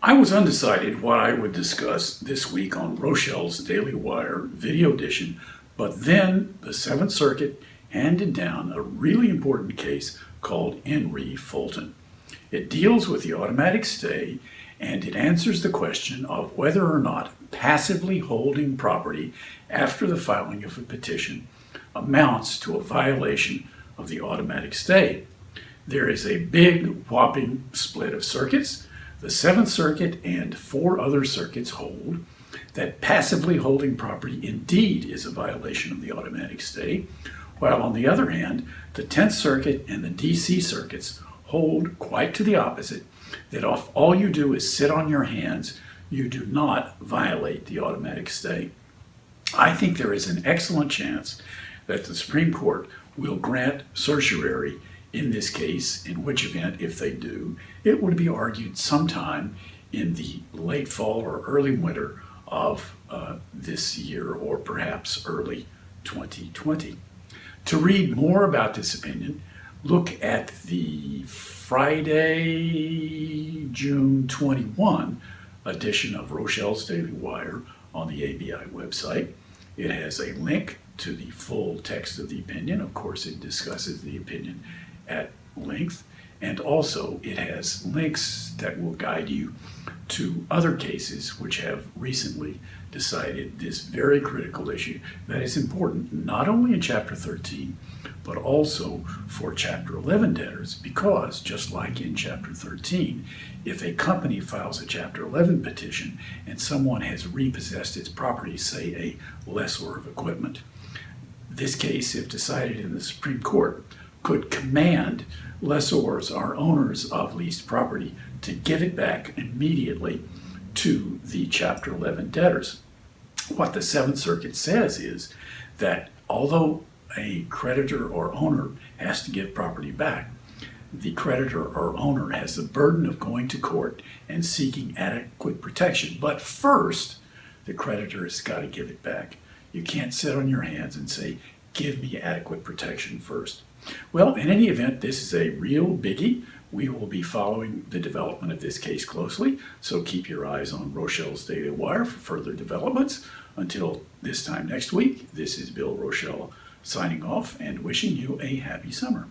I was undecided what I would discuss this week on Rochelle's Daily Wire video edition, but then the Seventh Circuit handed down a really important case called In re Fulton. It deals with the automatic stay, and it answers the question of whether or not passively holding property after the filing of a petition amounts to a violation of the automatic stay. There is a big whopping split of circuits. The Seventh Circuit and 4 other circuits hold that passively holding property indeed is a violation of the automatic stay, while on the other hand, the 10th Circuit and the DC circuits hold quite to the opposite, that if all you do is sit on your hands, you do not violate the automatic stay. I think there is an excellent chance that the Supreme Court will grant certiorari in this case, in which event, if they do, it would be argued sometime in the late fall or early winter of this year, or perhaps early 2020. To read more about this opinion, look at the Friday, June 21 edition of Rochelle's Daily Wire on the ABI website. It has a link to the full text of the opinion. Of course, it discusses the opinion at length, and also it has links that will guide you to other cases which have recently decided this very critical issue that is important not only in Chapter 13 but also for Chapter 11 debtors, because just like in Chapter 13, if a company files a Chapter 11 petition and someone has repossessed its property, say a lessor of equipment, this case, if decided in the Supreme Court, could command lessors or owners of leased property to give it back immediately to the Chapter 11 debtors. What the Seventh Circuit says is that although a creditor or owner has to give property back, the creditor or owner has the burden of going to court and seeking adequate protection. But first, the creditor has got to give it back. You can't sit on your hands and say, give me adequate protection first. Well, in any event, this is a real biggie. We will be following the development of this case closely, so keep your eyes on Rochelle's Daily Wire for further developments. Until this time next week, this is Bill Rochelle signing off and wishing you a happy summer.